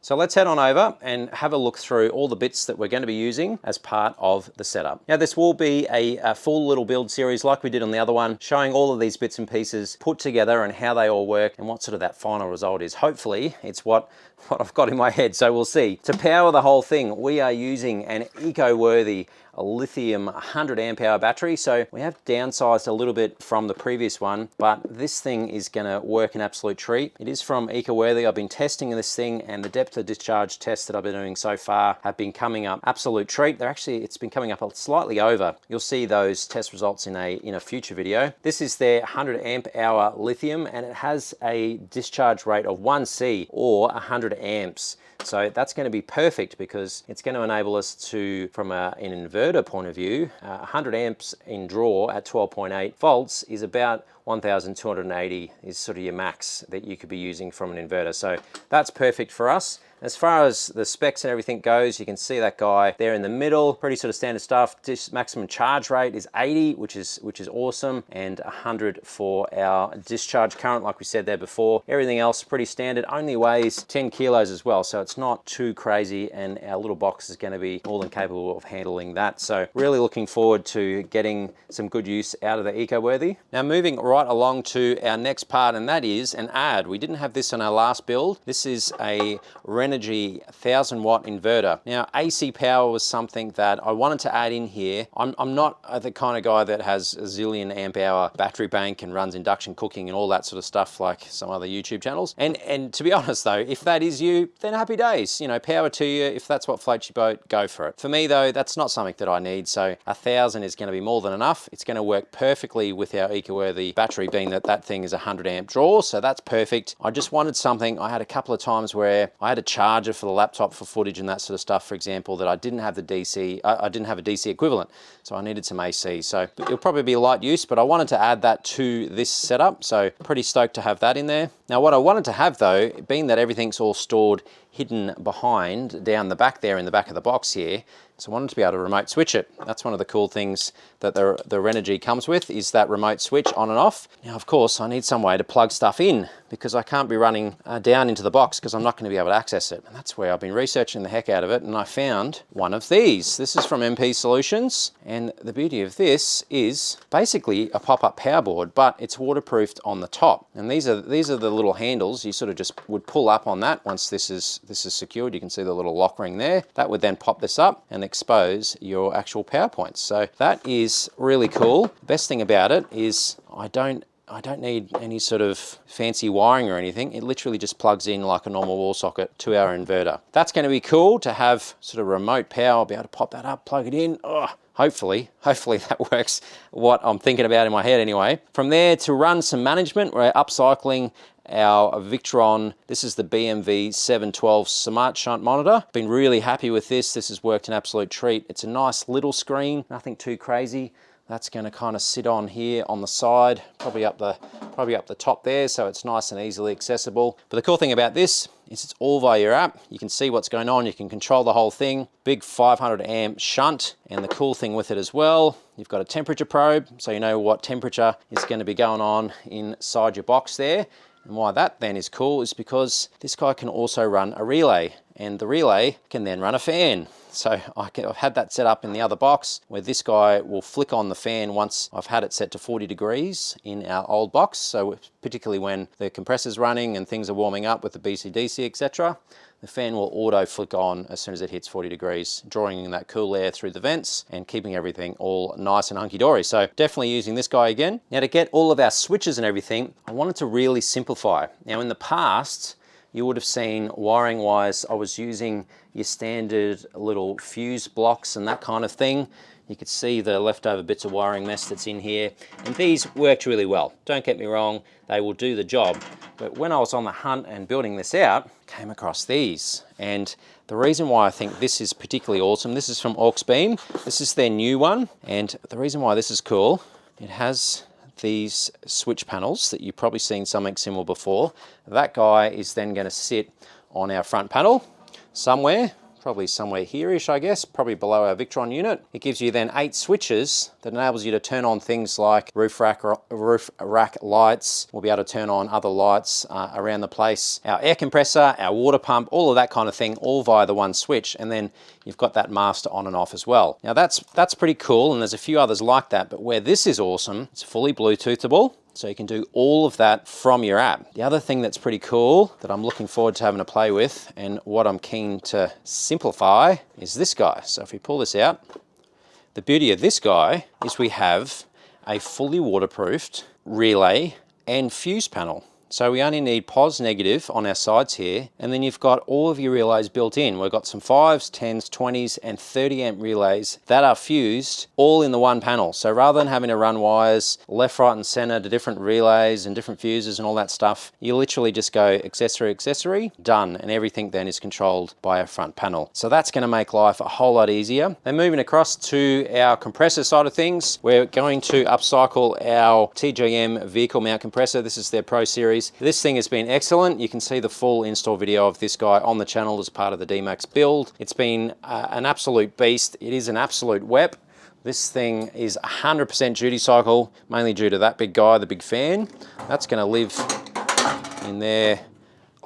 So let's head on over and have a look through all the bits that we're going to be using as part of the setup. Now this will be a full little build series like we did on the other one, showing all of these bits and pieces put together and how they all work and what sort of that final result is. Hopefully it's what I've got in my head, so we'll see. To power the whole thing, we are using an eco-worthy lithium 100 amp hour battery. So we have downsized a little bit from the previous one, but this thing is gonna work an absolute treat. It is from eco-worthy. I've been testing this thing, and the depth of discharge tests that I've been doing so far have been coming up absolute treat. It's been coming up slightly over. You'll see those test results in a future video. This is their 100 amp hour lithium, and it has a discharge rate of 1C or 100 amps. So that's going to be perfect because it's going to enable us to, from an inverter point of view, 100 amps in draw at 12.8 volts is about 1280 is sort of your max that you could be using from an inverter. So that's perfect for us. As far as the specs and everything goes, you can see that guy there in the middle, pretty sort of standard stuff. Maximum charge rate is 80, which is awesome, and 100 for our discharge current, like we said there before. Everything else pretty standard, only weighs 10 kilos as well, so it's not too crazy, and our little box is going to be more than capable of handling that. So really looking forward to getting some good use out of the eco-worthy. Now moving right along to our next part, and that is an ad. We didn't have this on our last build. This is a RENOGY 1000 watt inverter. Now AC power was something that I wanted to add in here. I'm not the kind of guy that has a zillion amp hour battery bank and runs induction cooking and all that sort of stuff like some other YouTube channels. And to be honest though, if that is you, then happy days. You know, power to you. If that's what floats your boat, go for it. For me though, that's not something that I need. So 1000 is going to be more than enough. It's going to work perfectly with our eco-worthy battery, being that thing is 100 amp draw. So that's perfect. I just wanted something. I had a couple of times where I had a charger for the laptop for footage and that sort of stuff, for example, that I didn't have the DC, I didn't have a DC equivalent, so I needed some AC. So it'll probably be a light use, but I wanted to add that to this setup, so pretty stoked to have that in there. Now what I wanted to have though, being that everything's all stored hidden behind down the back there in the back of the box here, so I wanted to be able to remote switch it. That's one of the cool things that the RENOGY comes with, is that remote switch on and off. Now of course I need some way to plug stuff in, because I can't be running down into the box because I'm not going to be able to access it. And that's where I've been researching the heck out of it, and I found one of these. This is from MP Solutions, and the beauty of this is basically a pop-up power board, but it's waterproofed on the top. And these are the little handles. You sort of just would pull up on that once this is secured. You can see the little lock ring there. That would then pop this up and expose your actual power points. So that is really cool. The best thing about it is I don't need any sort of fancy wiring or anything. It literally just plugs in like a normal wall socket to our inverter. That's going to be cool to have sort of remote power, be able to pop that up, plug it in. Oh, hopefully that works what I'm thinking about in my head anyway. From there, to run some management, we're upcycling our VICTRON. This is the BMV 712 Smart Shunt Monitor. Been really happy with this. This has worked an absolute treat. It's a nice little screen, nothing too crazy. That's going to kind of sit on here on the side, probably up the top there, so it's nice and easily accessible. But the cool thing about this is it's all via your app. You can see what's going on, you can control the whole thing. Big 500 amp shunt, and the cool thing with it as well, you've got a temperature probe, so you know what temperature is going to be going on inside your box there. And why that then is cool is because this guy can also run a relay, and the relay can then run a fan. So I've had that set up in the other box where this guy will flick on the fan once I've had it set to 40 degrees in our old box. So particularly when the compressor's running and things are warming up with the BCDC, etc., the fan will auto flick on as soon as it hits 40 degrees, drawing in that cool air through the vents and keeping everything all nice and hunky-dory. So definitely using this guy again. Now to get all of our switches and everything, I wanted to really simplify. Now in the past, you would have seen wiring wise, I was using your standard little fuse blocks and that kind of thing. You could see the leftover bits of wiring mess that's in here, and these worked really well. Don't get me wrong, they will do the job. But when I was on the hunt and building this out, I came across these. And the reason why I think this is particularly awesome, this is from AUXBeam. This is their new one. And the reason why this is cool, it has these switch panels that you've probably seen something similar before. That guy is then going to sit on our front panel somewhere, probably somewhere here-ish, I guess, probably below our VICTRON unit. It gives you then 8 switches that enables you to turn on things like roof rack lights. We'll be able to turn on other lights around the place. Our air compressor, our water pump, all of that kind of thing, all via the one switch. And then you've got that master on and off as well. Now that's pretty cool, and there's a few others like that, but where this is awesome, it's fully Bluetoothable. So you can do all of that from your app. The other thing that's pretty cool that I'm looking forward to having a play with, and what I'm keen to simplify, is this guy. So if we pull this out, the beauty of this guy is we have a fully waterproofed relay and fuse panel. So we only need pos negative on our sides here, and then you've got all of your relays built in. We've got some 5s, 10s, 20s, and 30 amp relays that are fused all in the one panel. So rather than having to run wires left, right, and center to different relays and different fuses and all that stuff, you literally just go accessory, accessory, done, and everything then is controlled by a front panel. So that's going to make life a whole lot easier. Then moving across to our compressor side of things, we're going to upcycle our TGM vehicle mount compressor. This is their Pro Series. This thing has been excellent. You can see the full install video of this guy on the channel as part of the dmax build. It's been an absolute beast. It is an absolute wep. This thing is 100% duty cycle, mainly due to that big guy, the big fan. That's going to live in there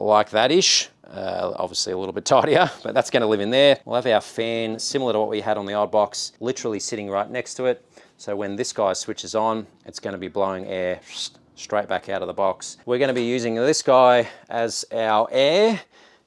like that-ish. Obviously a little bit tidier, but that's going to live in there. We'll have our fan similar to what we had on the old box, literally sitting right next to it. So when this guy switches on, it's going to be blowing air straight back out of the box. We're going to be using this guy as our air.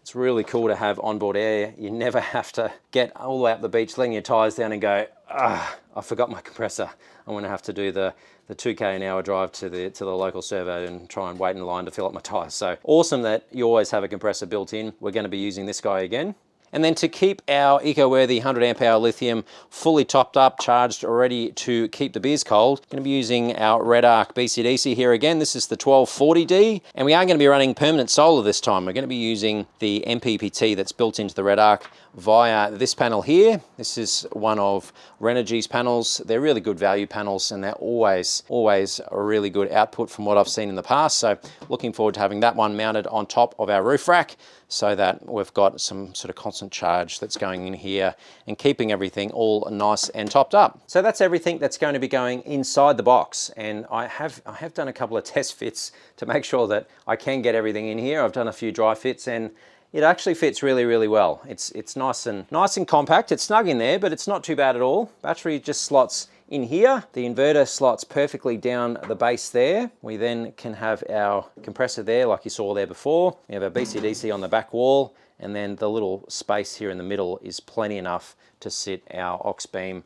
It's really cool to have onboard air. You never have to get all the way up the beach, letting your tires down and go, I forgot my compressor. I'm going to have to do the 2k an hour drive to the local servo and try and wait in line to fill up my tires. So awesome that you always have a compressor built in. We're going to be using this guy again. And then to keep our eco-worthy 100 amp hour lithium fully topped up, charged, ready to keep the beers cold, going to be using our REDARC BCDC here again. This is the 1240D, and we are going to be running permanent solar this time. We're going to be using the MPPT that's built into the REDARC via this panel here. This is one of RENOGY's panels. They're really good value panels, and they're always a really good output from what I've seen in the past. So looking forward to having that one mounted on top of our roof rack, so that we've got some sort of constant charge that's going in here and keeping everything all nice and topped up. So that's everything that's going to be going inside the box, and I have done a couple of test fits to make sure that I can get everything in here. I've done a few dry fits, and it actually fits really well. It's nice and compact. It's snug in there, but it's not too bad at all. Battery just slots in here. The inverter slots perfectly down the base there. We then can have our compressor there like you saw there before. We have our BCDC on the back wall, and then the little space here in the middle is plenty enough to sit our aux beam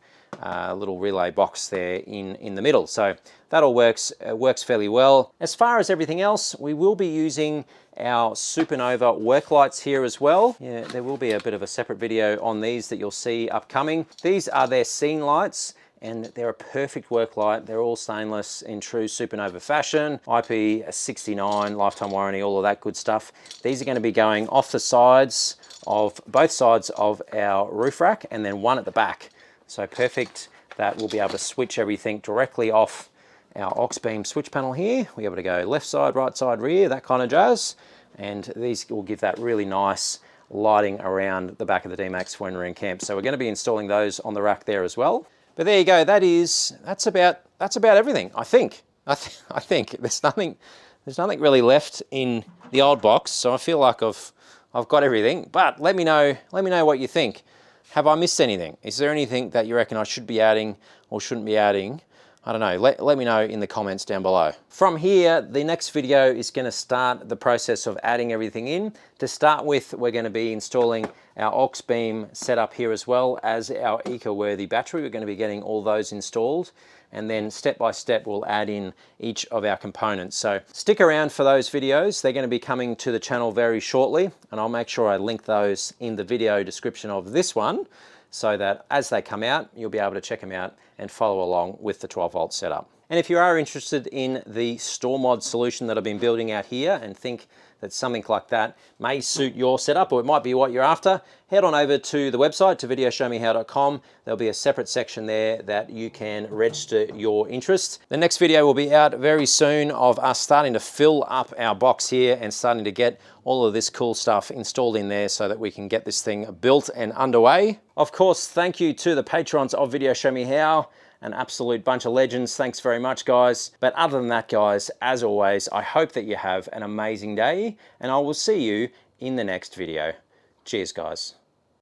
little relay box there in the middle. So that all works fairly well. As far as everything else, we will be using our Supernova work lights here as well. Yeah, there will be a bit of a separate video on these that you'll see upcoming. These are their scene lights, and they're a perfect work light. They're all stainless in true Supernova fashion, IP69, lifetime warranty, all of that good stuff. These are going to be going off the sides of both sides of our roof rack, and then one at the back. So perfect that we'll be able to switch everything directly off our aux beam switch panel here. We're able to go left side, right side, rear, that kind of jazz. And these will give that really nice lighting around the back of the dmax when we're in camp. So we're going to be installing those on the rack there as well. But there you go. That's about everything. I think there's nothing really left in the old box. So I feel like I've got everything. But let me know what you think. Have I missed anything? Is there anything that you reckon I should be adding or shouldn't be adding? I don't know, let me know in the comments down below. From here, the next video is going to start the process of adding everything in. To start with, we're going to be installing our aux beam setup here as well as our eco-worthy battery. We're going to be getting all those installed, and then step by step we'll add in each of our components. So stick around for those videos. They're going to be coming to the channel very shortly, and I'll make sure I link those in the video description of this one, so that as they come out, you'll be able to check them out and follow along with the 12-volt setup. And if you are interested in the STORMOD solution that I've been building out here and think that something like that may suit your setup, or it might be what you're after, head on over to the website, to VideoShowMeHow.com. There'll be a separate section there that you can register your interest. The next video will be out very soon of us starting to fill up our box here and starting to get all of this cool stuff installed in there so that we can get this thing built and underway. Of course, thank you to the patrons of Video Show Me How. An absolute bunch of legends. Thanks very much, guys. But other than that, guys, as always, I hope that you have an amazing day, and I will see you in the next video. Cheers, guys.